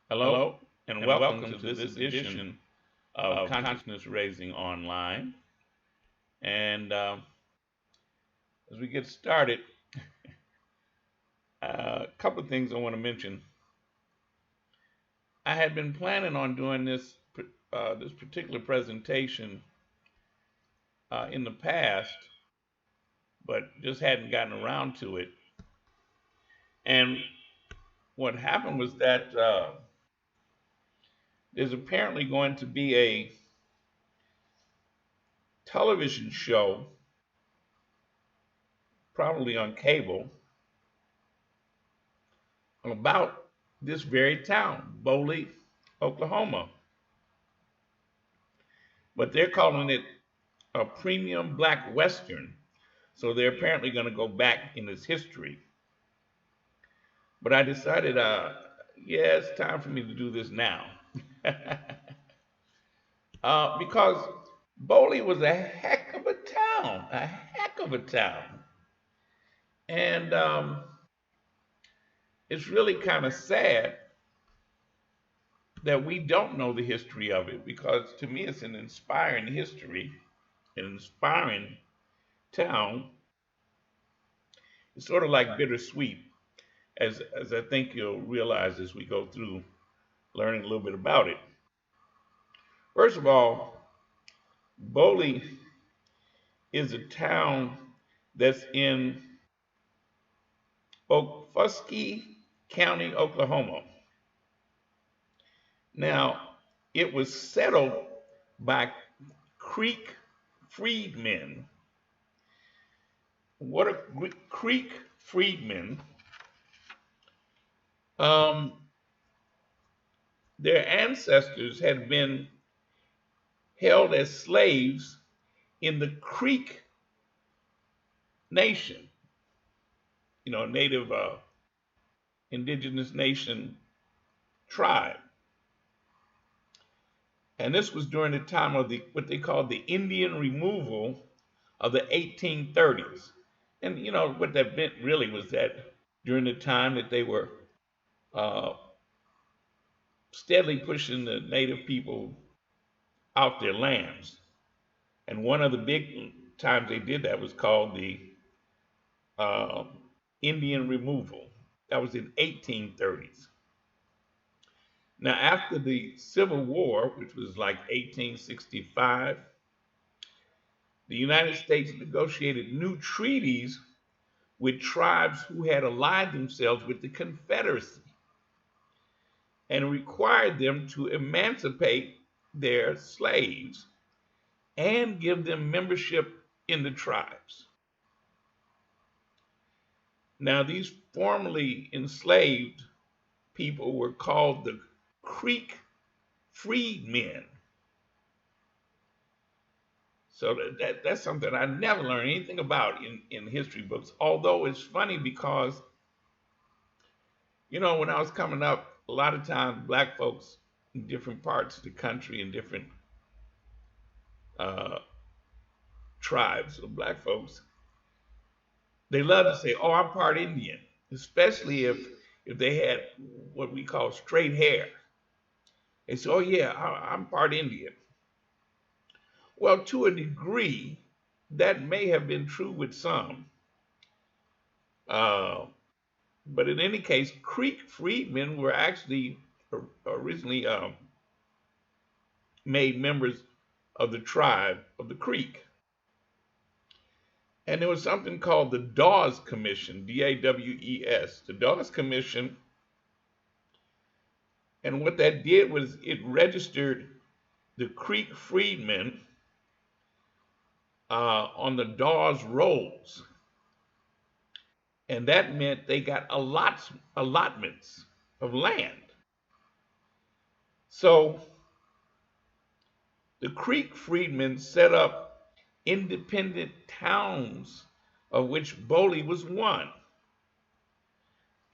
Hello, and welcome to this edition of Consciousness Raising Online. And as we get started, a couple of things I want to mention. I had been planning on doing this particular presentation in the past, but just hadn't gotten around to it. And what happened was that there's apparently going to be a television show, probably on cable, about this very town, Boley, Oklahoma. But they're calling it a premium black Western. So they're apparently going to go back in its history. But I decided, yeah, it's time for me to do this now. Because Boley was a heck of a heck of a town. And it's really kind of sad that we don't know the history of it, because to me it's an inspiring history, an inspiring town. It's sort of like bittersweet, as I think you'll realize as we go through learning a little bit about it. First of all, Boley is a town that's in Okfuskee County, Oklahoma. Now, it was settled by Creek freedmen. What are Creek freedmen? Their ancestors had been held as slaves in the Creek Nation, native indigenous nation tribe. And this was during the time of what they called the Indian removal of the 1830s. And what that meant really was that during the time that they were steadily pushing the native people off their lands. And one of the big times they did that was called the Indian removal. That was in 1830s. Now, after the Civil War, which was like 1865, the United States negotiated new treaties with tribes who had allied themselves with the Confederacy and required them to emancipate their slaves and give them membership in the tribes. Now, these formerly enslaved people were called the Creek freedmen. So that's something I never learned anything about in history books. Although it's funny because, when I was coming up, a lot of times black folks in different parts of the country and different uh, tribes of black folks, they love to say, "Oh, I'm part Indian," especially if they had what we call straight hair. They say, "Oh yeah, I'm part Indian." Well, to a degree, that may have been true with some. Uh, but in any case, Creek freedmen were actually originally made members of the tribe of the Creek. And there was something called the Dawes Commission, Dawes, the Dawes Commission. And what that did was it registered the Creek freedmen on the Dawes rolls. And that meant they got allotments of land. So the Creek freedmen set up independent towns, of which Boley was one.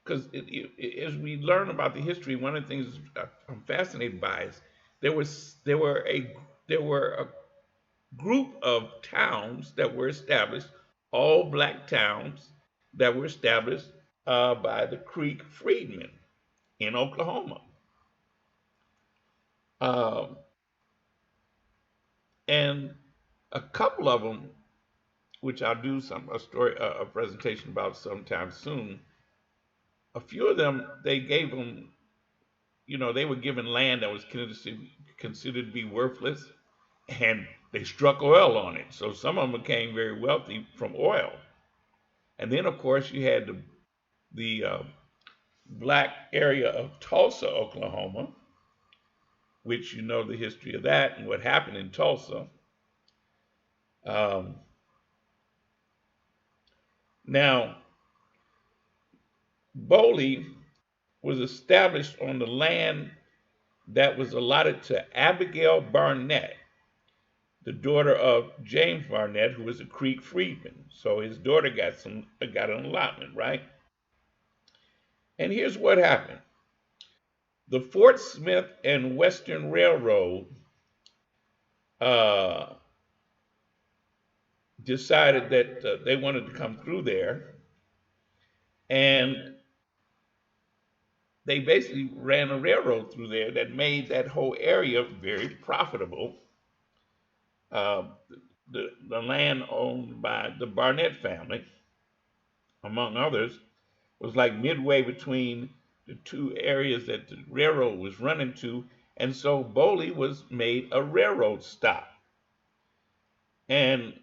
Because as we learn about the history, one of the things I'm fascinated by is there were a group of towns that were established, all black towns that were established by the Creek freedmen in Oklahoma. Um, and a couple of them, which I'll do a story, a presentation about sometime soon. A few of them, they gave them, they were given land that was considered to be worthless, and they struck oil on it. So some of them became very wealthy from oil. And then, of course, you had the black area of Tulsa, Oklahoma, which you know the history of that and what happened in Tulsa. Um, Now, Boley was established on the land that was allotted to Abigail Barnett, the daughter of James Barnett, who was a Creek freedman. So his daughter got an allotment, right? And here's what happened: the Fort Smith and Western Railroad uh, decided that they wanted to come through there, and they basically ran a railroad through there that made that whole area very profitable. Uh, the land owned by the Barnett family, among others, was like midway between the two areas that the railroad was running to, and so Boley was made a railroad stop. And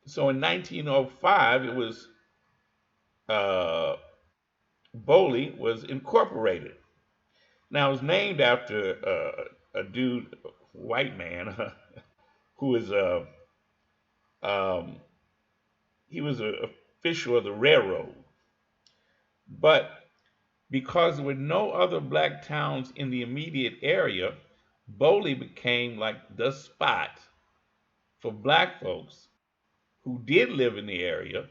so in 1905, it was uh, Boley was incorporated. Now it was named after a dude, white man, who was um, he was an official of the railroad. But because there were no other black towns in the immediate area, Boley became like the spot for black folks who did live in the area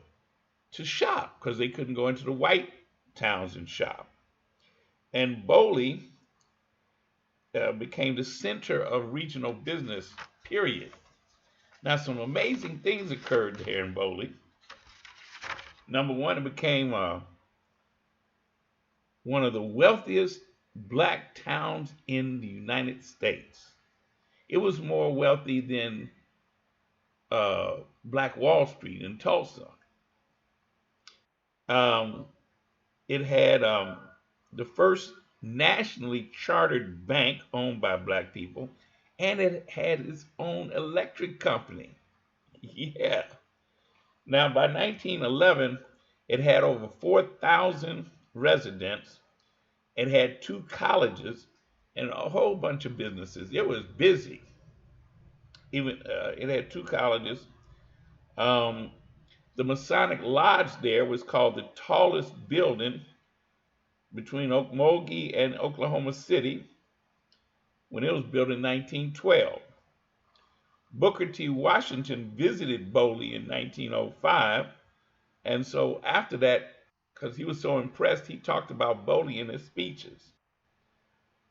to shop because they couldn't go into the white towns and shop. And Boley became the center of regional business, period. Now, some amazing things occurred there in Boley. Number one, it became one of the wealthiest black towns in the United States. It was more wealthy than Black Wall Street in Tulsa. Um, it had the first nationally chartered bank owned by black people, and it had its own electric company. Yeah. Now, by 1911, it had over 4,000 residents. It had two colleges and a whole bunch of businesses. It was busy. Even it had two colleges. Um, the Masonic Lodge there was called the tallest building between Okmulgee and Oklahoma City when it was built in 1912. Booker T. Washington visited Boley in 1905, and so after that, because he was so impressed, he talked about Boley in his speeches.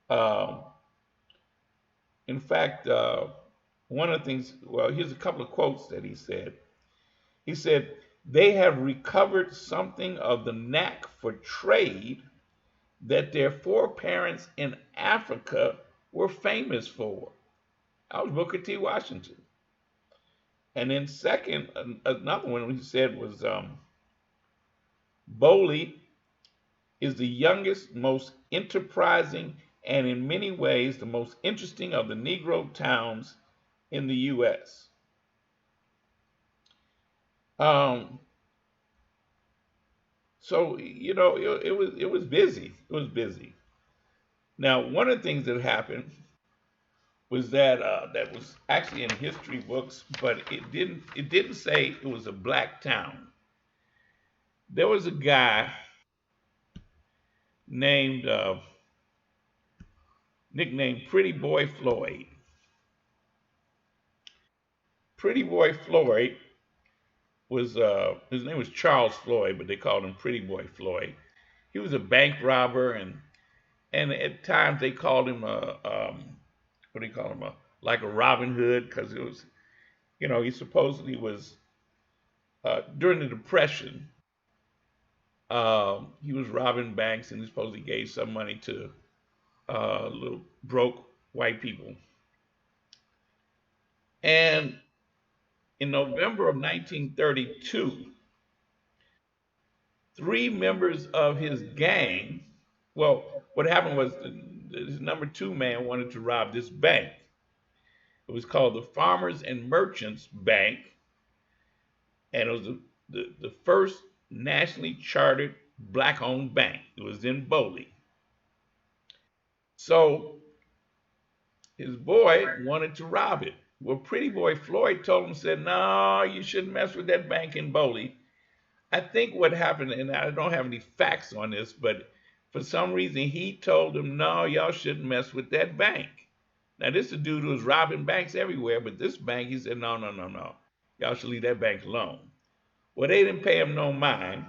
Um, in fact, one of the things, well, here's a couple of quotes that he said. He said, "They have recovered something of the knack for trade that their foreparents in Africa were famous for." That was Booker T. Washington. And then second, another one he said was Boley is the youngest, most enterprising, and in many ways the most interesting of the Negro towns in the U.S. Um, so it was busy. It was busy. Now, one of the things that happened was that was actually in history books, but it didn't say it was a black town. There was a guy named nicknamed Pretty Boy Floyd. Pretty Boy Floyd was his name was Charles Floyd, but they called him Pretty Boy Floyd. He was a bank robber, and at times they called him a what do you call him, a like a Robin Hood, because it was, he supposedly was during the Depression. He was robbing banks, and he supposedly gave some money to little broke white people. And in November of 1932, three members of his gang, well, what happened was this number two man wanted to rob this bank. It was called the Farmers and Merchants Bank, and it was the first nationally chartered black owned bank. It was in Boley. So his boy wanted to rob it. Well, pretty boy Floyd told him, said, no, you shouldn't mess with that bank in Boley. I think what happened, and I don't have any facts on this, but for some reason he told him, no, y'all shouldn't mess with that bank. Now, this is a dude who was robbing banks everywhere, but this bank, he said, no, no, no, no. Y'all should leave that bank alone. Well, they didn't pay him no mind.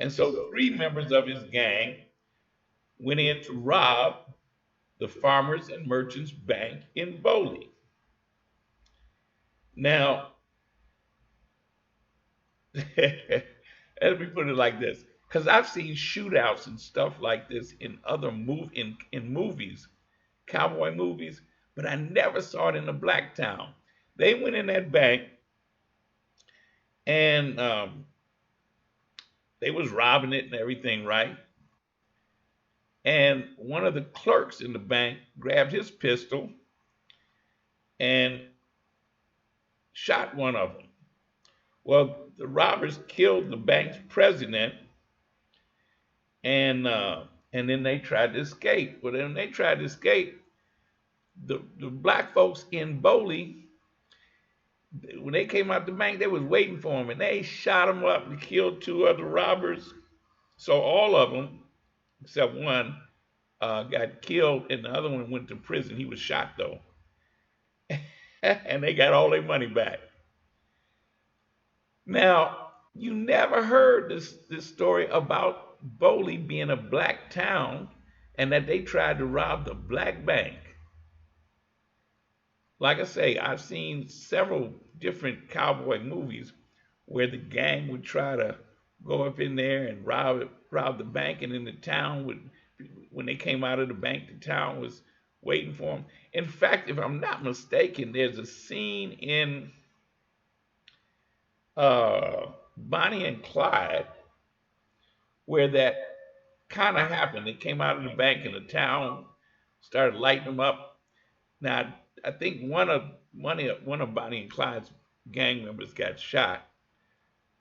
And so three members of his gang went in to rob the Farmers and Merchants Bank in Boley. Now, let me put it like this, because I've seen shootouts and stuff like this in other in movies, cowboy movies, but I never saw it in a black town. They went in that bank and they was robbing it and everything, right? And one of the clerks in the bank grabbed his pistol and shot one of them. Well, the robbers killed the bank's president, and then they tried to escape. Well, then they tried to escape. The black folks in Boley, when they came out the bank, they was waiting for them, and they shot them up and killed two other robbers. So all of them, except one, got killed, and the other one went to prison. He was shot though, and they got all their money back. Now, you never heard this story about Boley being a black town and that they tried to rob the black bank. Like I say, I've seen several different cowboy movies where the gang would try to go up in there and rob the bank, and then the town would, when they came out of the bank, the town was waiting for them. In fact, if I'm not mistaken, there's a scene in Bonnie and Clyde where that kind of happened. They came out of the bank and the town started lighting them up. Now, I think one of Bonnie and Clyde's gang members got shot,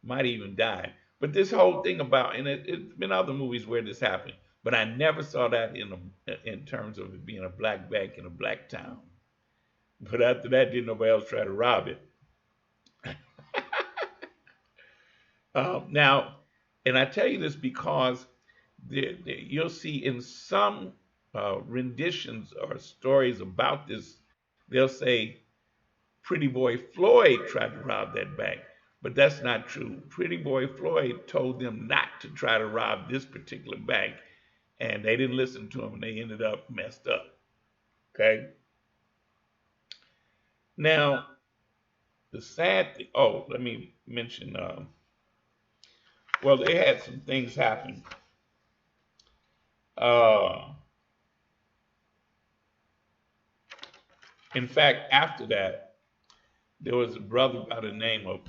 might even die. But this whole thing about, and it's been other movies where this happened, but I never saw that in terms of it being a black bank in a black town. But after that, didn't nobody else try to rob it? Now, and I tell you this because you'll see in some renditions or stories about this, they'll say Pretty Boy Floyd tried to rob that bank, but that's not true. Pretty Boy Floyd told them not to try to rob this particular bank, and they didn't listen to him, and they ended up messed up. Okay. Now, the sad thing. Oh, let me mention. Well, they had some things happen. Uh, in fact, after that, there was a brother by the name of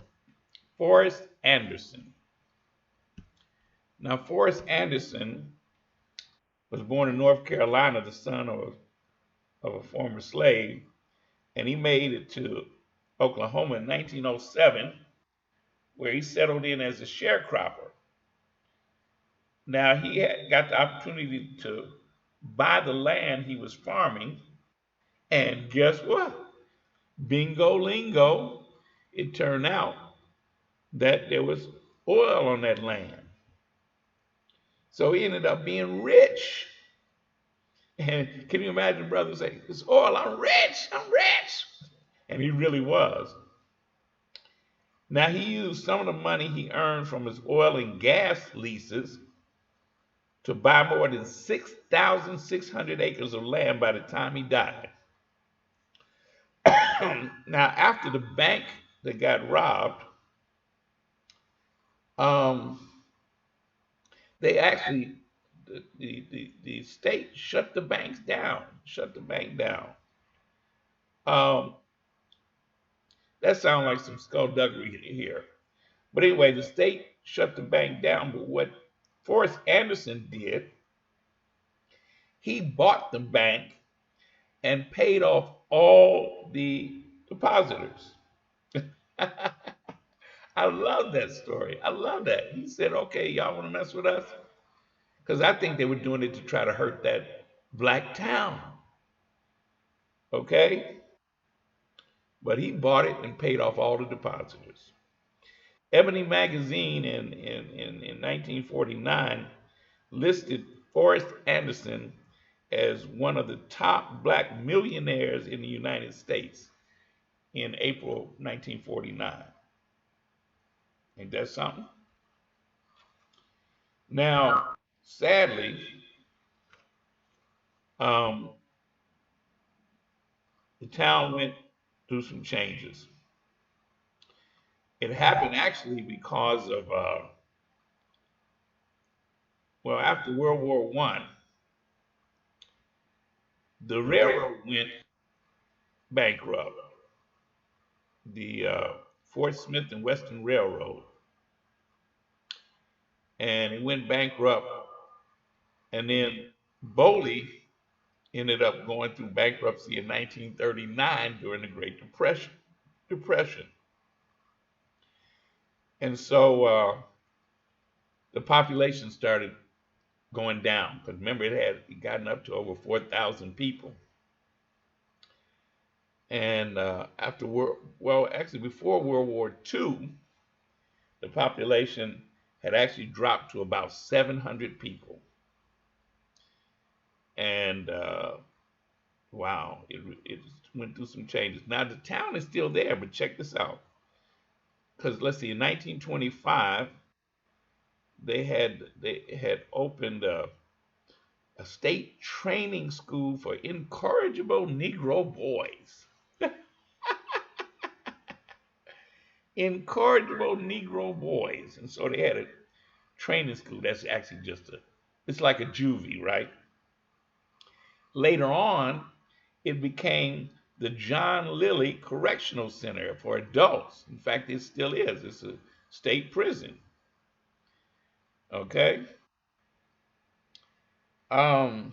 Forrest Anderson. Now, Forrest Anderson was born in North Carolina, the son of a former slave, and he made it to Oklahoma in 1907, where he settled in as a sharecropper. Now, he got the opportunity to buy the land he was farming, and guess what? Bingo lingo, it turned out that there was oil on that land. So he ended up being rich. And can you imagine brother say, it's oil, I'm rich, I'm rich. And he really was. Now he used some of the money he earned from his oil and gas leases to buy more than 6,600 acres of land by the time he died. Now, after the bank that got robbed, um, they actually the state shut the banks down, shut the bank down. Um, that sounds like some skullduggery here. But anyway, the state shut the bank down. But what Forrest Anderson did, he bought the bank and paid off all the depositors. I love that story. I love that. He said, okay, y'all want to mess with us? Because I think they were doing it to try to hurt that black town. Okay? But he bought it and paid off all the depositors. Ebony magazine in 1949 listed Forrest Anderson as one of the top black millionaires in the United States in April 1949. Ain't that something? Now, sadly, um, the town went through some changes. It happened actually because of, well, after World War I, the railroad went bankrupt. The Fort Smith and Western Railroad. And it went bankrupt. And then Boley ended up going through bankruptcy in 1939 during the Great Depression. And so the population started going down. Because remember, it had gotten up to over 4,000 people. And before World War II, the population had actually dropped to about 700 people. And wow, it went through some changes. Now the town is still there, but check this out. Because let's see, in 1925, they had opened a state training school for incorrigible Negro boys. Incorrigible Negro boys. And so they had a training school. That's actually it's like a juvie, right? Later on, it became the John Lilly Correctional Center for adults. In fact, it still is. It's a state prison. Okay? But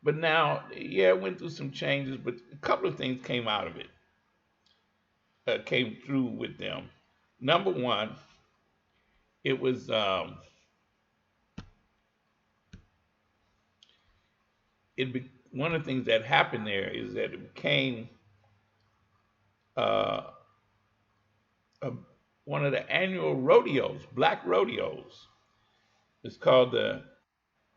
now, yeah, it went through some changes, but a couple of things came out of it. Came through with them. Number one, it was one of the things that happened there is that it became one of the annual rodeos, black rodeos. It's called the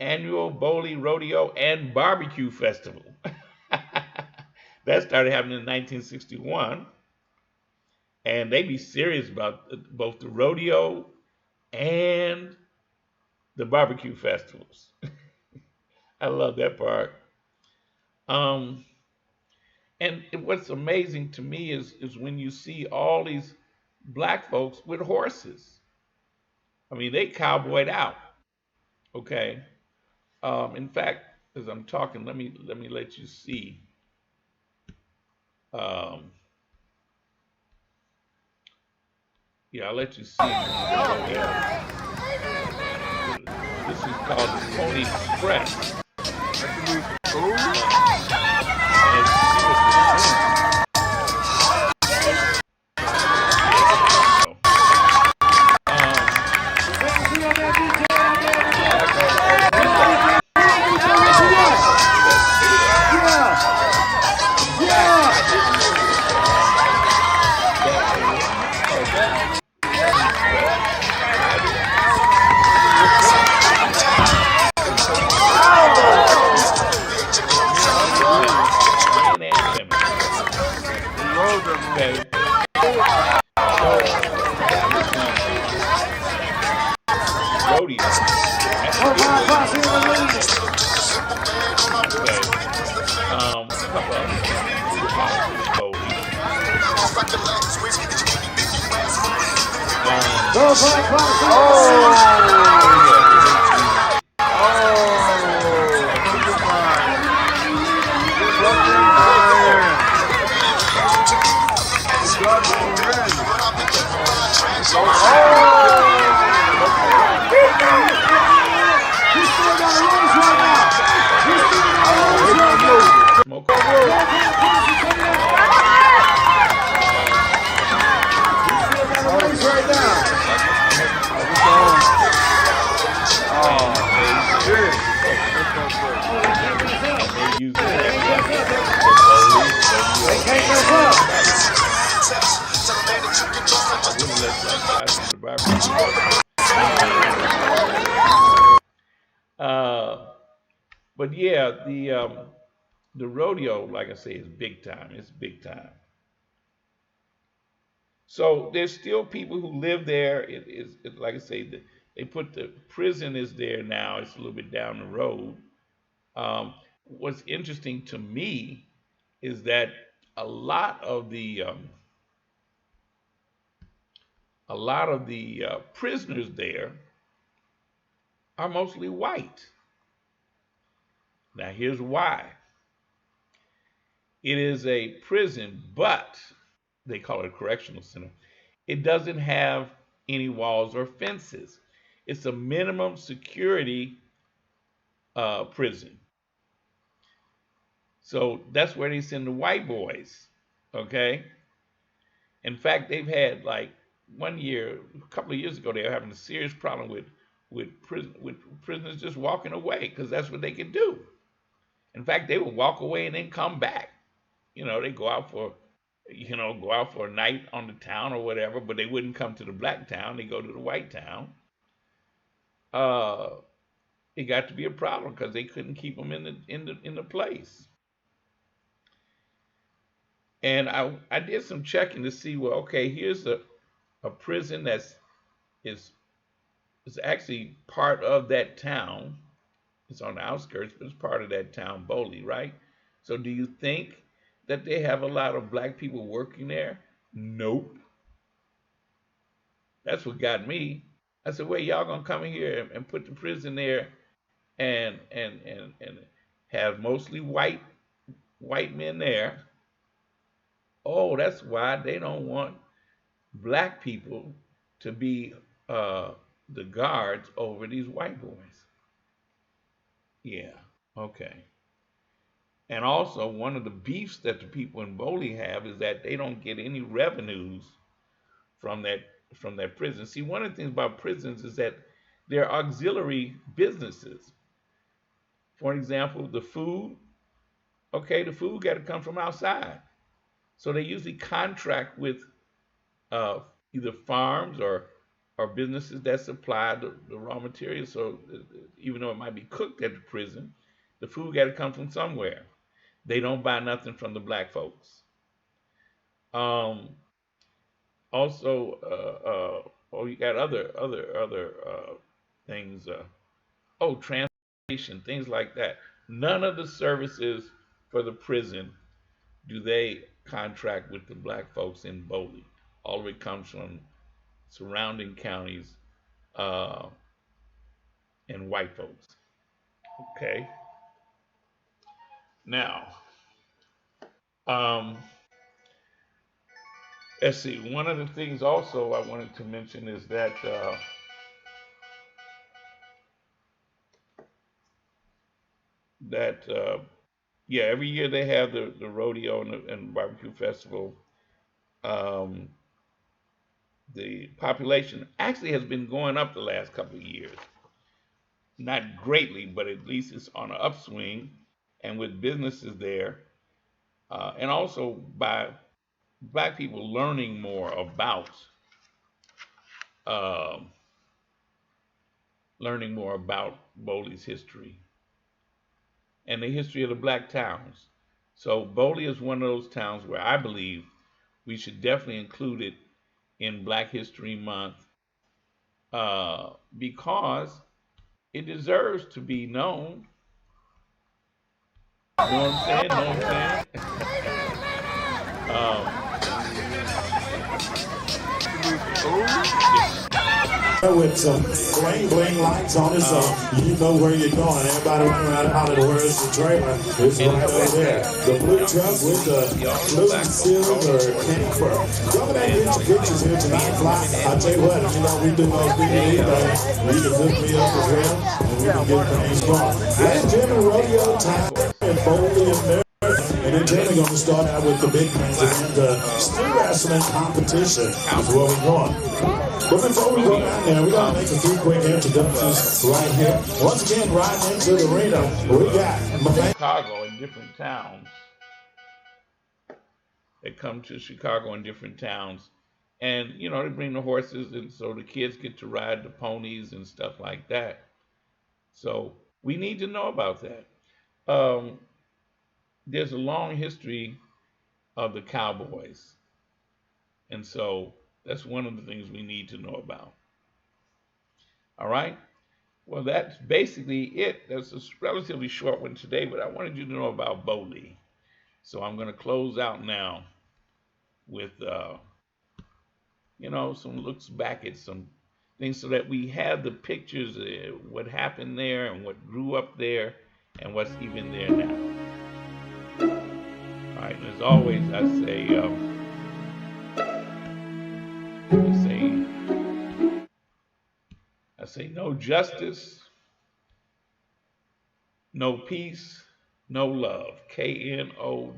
Annual Boley Rodeo and Barbecue Festival. That started happening in 1961. And they be serious about both the rodeo and the barbecue festivals. I love that part. And what's amazing to me is when you see all these black folks with horses. I mean, they cowboyed out. Okay. In fact, as I'm talking, let me let you see. Yeah, I'll let you see. This is called the Pony Express. and they're using that money for Boley, rodeo, and barbecue. I wouldn't let black guys on the barbecue, but I'm just saying. Uh, but yeah, the rodeo, like I say, is big time. It's big time. So there's still people who live there. Like I say, they put the prison is there now. It's a little bit down the road. What's interesting to me is that a lot of the prisoners there are mostly white. Now here's why. It is a prison, but they call it a correctional center. It doesn't have any walls or fences. It's a minimum security prison. So that's where they send the white boys. Okay. In fact, they've had like one year, a couple of years ago, they were having a serious problem with prisoners just walking away because that's what they could do. In fact, they would walk away and then come back. They go out for a night on the town or whatever, but they wouldn't come to the black town. They go to the white town. It got to be a problem because they couldn't keep them in the place. And I did some checking to see, well, okay, here's a prison is actually part of that town. It's on the outskirts, but it's part of that town, Boley, right? So do you think that they have a lot of black people working there? Nope. That's what got me. I said, well, y'all gonna come in here and put the prison there and have mostly white men there. Oh, that's why they don't want black people to be the guards over these white boys. Yeah, okay. And also, one of the beefs that the people in Boley have is that they don't get any revenues from that prison. See, one of the things about prisons is that they're auxiliary businesses. For example, the food. Okay, the food got to come from outside. So they usually contract with either farms or businesses that supply the raw materials. So even though it might be cooked at the prison, the food got to come from somewhere. They don't buy nothing from the black folks. Also, you got other things. Transportation, things like that. None of the services for the prison do they contract with the black folks in Boley. All of it comes from surrounding counties and white folks. Okay. Now, let's see. One of the things also I wanted to mention is that every year they have the rodeo and barbecue festival. The population actually has been going up the last couple of years. Not greatly, but at least it's on an upswing. And with businesses there, and also by black people learning more about Boley's history and the history of the black towns. So Boley is one of those towns where I believe we should definitely include it in Black History Month because it deserves to be known. You know what I'm saying? Know what I'm saying? With some bling bling lights on it, so you know where you're going. Everybody running around and hollering, where's the trailer? It's right over there. The blue truck with the blue silver camper. Come and get your pictures here tonight, Fly. I'll tell you what, we do those DVD things. You can hook me up as well, and we can get things going. Last gym and rodeo time and Boley and there. And then Jamie going to start out with the big man's event, still wrestling competition is where we're going. But before we go down there, we're going to make a few quick introductions right here. Once again, right into the arena, we got Chicago in different towns. They come to Chicago in different towns. And, you know, they bring the horses, and so the kids get to ride the ponies and stuff like that. So we need to know about that. Um, there's a long history of the Cowboys. And so that's one of the things we need to know about. All right? Well, that's basically it. That's a relatively short one today, but I wanted you to know about Boley. So I'm going to close out now with, some looks back at some things so that we have the pictures of what happened there and what grew up there and what's even there now. All right, and as always, I say no justice, no peace, no love. KNOW.